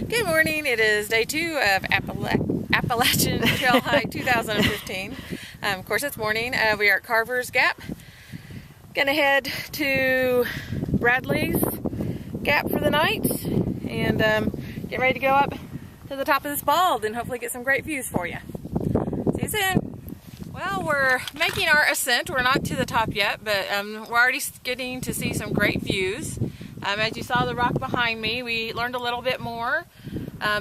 Good morning. It is day 2 of Appalachian Trail Hike 2015. Of course, it's morning. We are at Carvers Gap. Gonna head to Bradley's Gap for the night and get ready to go up to the top of this bald and hopefully get some great views for you. See you soon. Well, we're making our ascent. We're not to the top yet, but we're already getting to see some great views. As you saw the rock behind me, we learned a little bit more.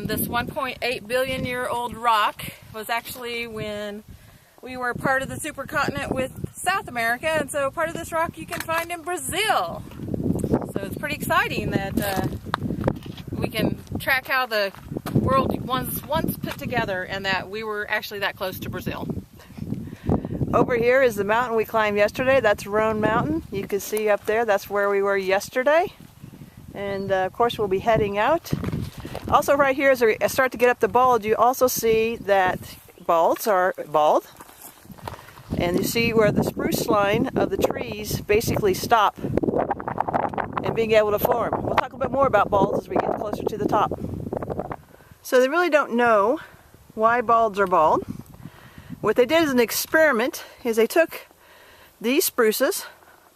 This 1.8 billion year old rock was actually when we were part of the supercontinent with South America, and so part of this rock you can find in Brazil. So it's pretty exciting that we can track how the world was once put together and that we were actually that close to Brazil. Over here is the mountain we climbed yesterday. That's Roan Mountain. You can see up there, that's where we were yesterday. And of course we'll be heading out. Also right here as we start to get up the bald, you also see that balds are bald. And you see where the spruce line of the trees basically stop and being able to form. We'll talk a bit more about balds as we get closer to the top. So they really don't know why balds are bald. What they did as an experiment is they took these spruces,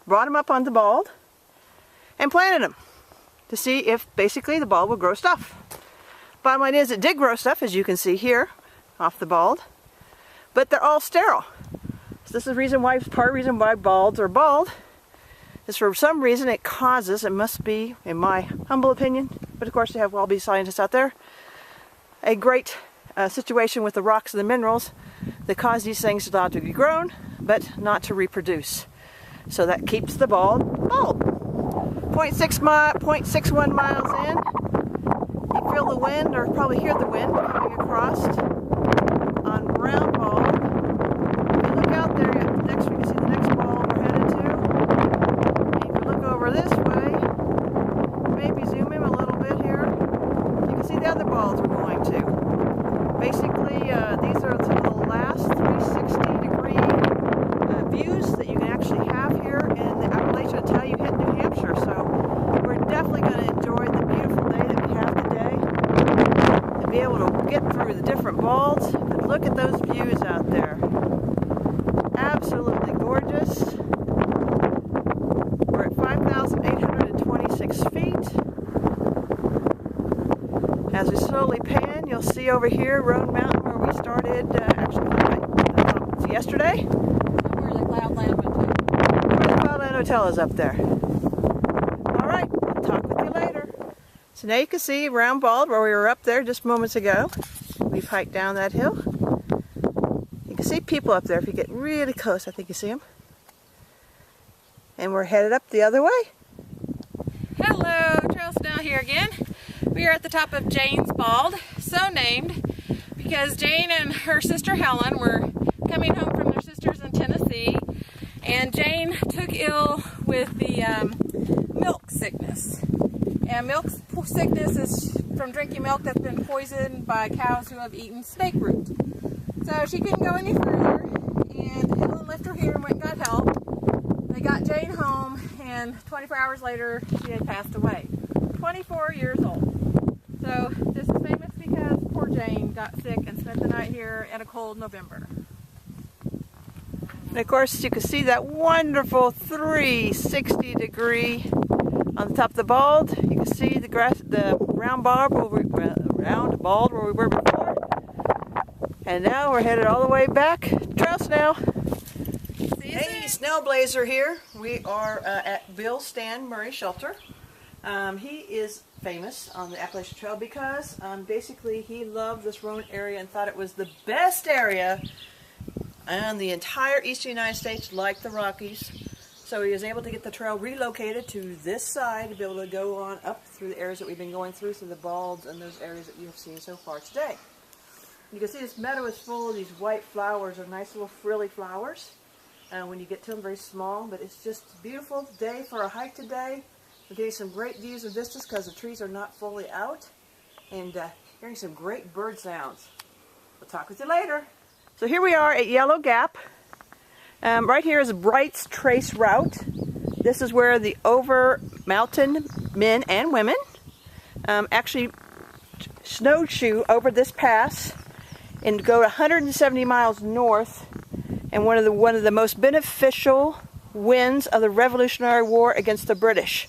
brought them up on the bald, and planted them to see if basically the bald would grow stuff. Bottom line is it did grow stuff, as you can see here off the bald, but they're all sterile. So this is the reason why, part of the reason why balds are bald, is for some reason it causes, it must be, in my humble opinion, but of course they have all these scientists out there, a great situation with the rocks and the minerals that cause these things to be grown, but not to reproduce. So that keeps the bald bald. 0.61 miles in, you feel the wind, or probably hear the wind coming across on Round Bald. If you look out there, you can see the next bald we're headed to. And if you look over this way, maybe zoom in a little bit here, you can see the other balds we're going to. Basically, these are some of the last 360-degree views that you can actually have here in the Appalachian until you hit New Hampshire. So we're definitely going to enjoy the beautiful day that we have today and be able to get through the different balds. But look at those views out there. Absolutely gorgeous. We're at 5,826 feet. As we slowly pan, you'll see over here Roan Mountain where we started yesterday. Where the Cloudland Hotel. Where the Cloudland Hotel is up there. Alright, I'll talk with you later. So now you can see Round Bald where we were up there just moments ago. We've hiked down that hill. You can see people up there if you get really close. I think you see them. And we're headed up the other way. Hello, Trail Snell here again. We are at the top of Jane's Bald, so named because Jane and her sister Helen were coming home from their sisters in Tennessee, and Jane took ill with the milk sickness. And milk sickness is from drinking milk that's been poisoned by cows who have eaten snake root. So she couldn't go any further, and Helen left her here and went and got help. They got Jane home, and 24 hours later she had passed away. 24 years old. So this is famous because poor Jane got sick and spent the night here in a cold November. And of course you can see that wonderful 360-degree on the top of the bald. You can see the grass, the round bald where we were before. And now we're headed all the way back to Trail Snail. Hey, Snail Blazer here. We are at Bill Stan Murray Shelter. He is famous on the Appalachian Trail because basically he loved this Roan area and thought it was the best area in the entire eastern United States, like the Rockies. So he was able to get the trail relocated to this side to be able to go on up through the areas that we've been going through the balds and those areas that you have seen so far today. You can see this meadow is full of these white flowers, or nice little frilly flowers. When you get to them, very small, but it's just a beautiful day for a hike today. We're getting some great views and vistas because the trees are not fully out, and hearing some great bird sounds. We'll talk with you later. So here we are at Yellow Gap. Right here is Bright's Trace Route. This is where the over mountain men and women actually snowshoe over this pass and go 170 miles north, and one of the most beneficial wins of the Revolutionary War against the British.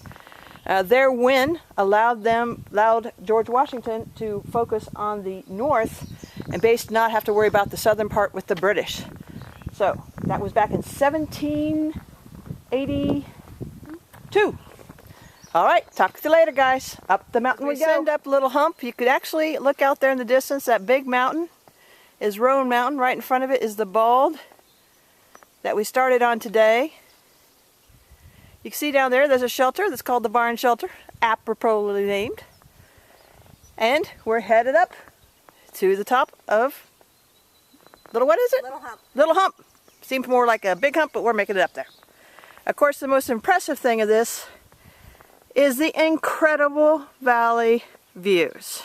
Their win allowed George Washington to focus on the north and basically not have to worry about the southern part with the British. So that was back in 1782. All right, talk to you later, guys. Up the mountain we go. Send up Little Hump. You could actually look out there in the distance. That big mountain is Roan Mountain. Right in front of it is the Bald that we started on today. You can see down there's a shelter that's called the Barn Shelter, appropriately named. And we're headed up to the top of what is it? Little Hump. Little Hump. Seems more like a big hump, but we're making it up there. Of course, the most impressive thing of this is the incredible valley views.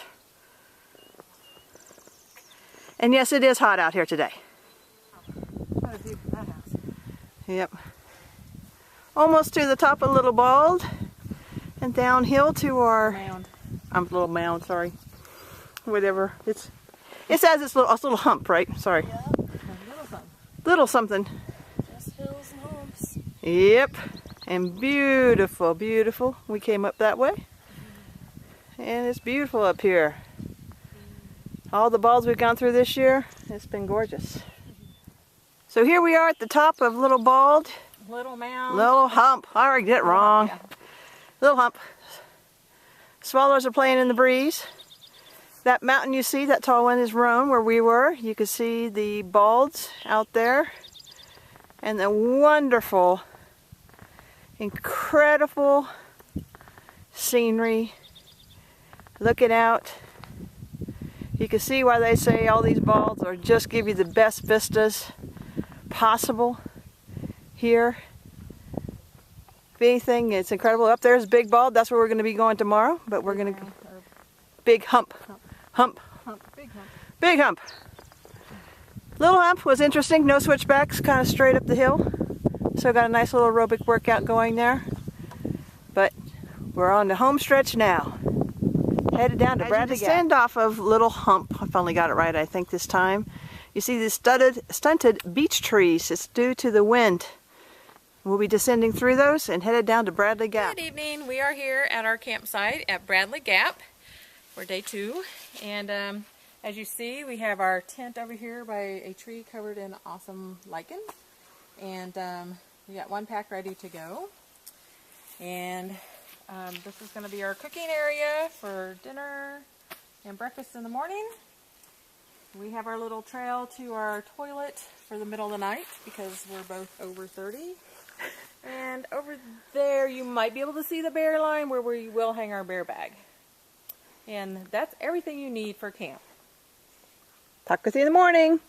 And yes, it is hot out here today. What a view from that house. Yep. Almost to the top of Little Bald and downhill to our Mound. Little mound, sorry. Whatever. It says it's a little hump, right? Sorry. Yeah, little something. Little something. Just hills and humps. Yep. And beautiful, beautiful. We came up that way. And it's beautiful up here. All the balds we've gone through this year, it's been gorgeous. So here we are at the top of Little Bald. Little mound. Little Hump. I already did it wrong. Yeah. Little Hump. Swallows are playing in the breeze. That mountain you see, that tall one, is Roan, where we were. You can see the balds out there. And the wonderful, incredible scenery. Looking out. You can see why they say all these balds are just give you the best vistas possible here. If anything, it's incredible. Up there's Big Bald. That's where we're going to be going tomorrow. But we're going to Big Hump. Hump. Big hump. Big Hump. Little Hump was interesting. No switchbacks, kind of straight up the hill. So got a nice little aerobic workout going there. But we're on the home stretch now. Headed down to Bradley Gap. Descend off of Little Hump. I finally got it right, I think, this time. You see these stunted beech trees. It's due to the wind. We'll be descending through those and headed down to Bradley Gap. Good evening. We are here at our campsite at Bradley Gap for day 2. And as you see, we have our tent over here by a tree covered in awesome lichen. And we got one pack ready to go. And this is going to be our cooking area for dinner and breakfast in the morning. We have our little trail to our toilet for the middle of the night because we're both over 30. And over there you might be able to see the bear line where we will hang our bear bag. And that's everything you need for camp. Talk with you in the morning.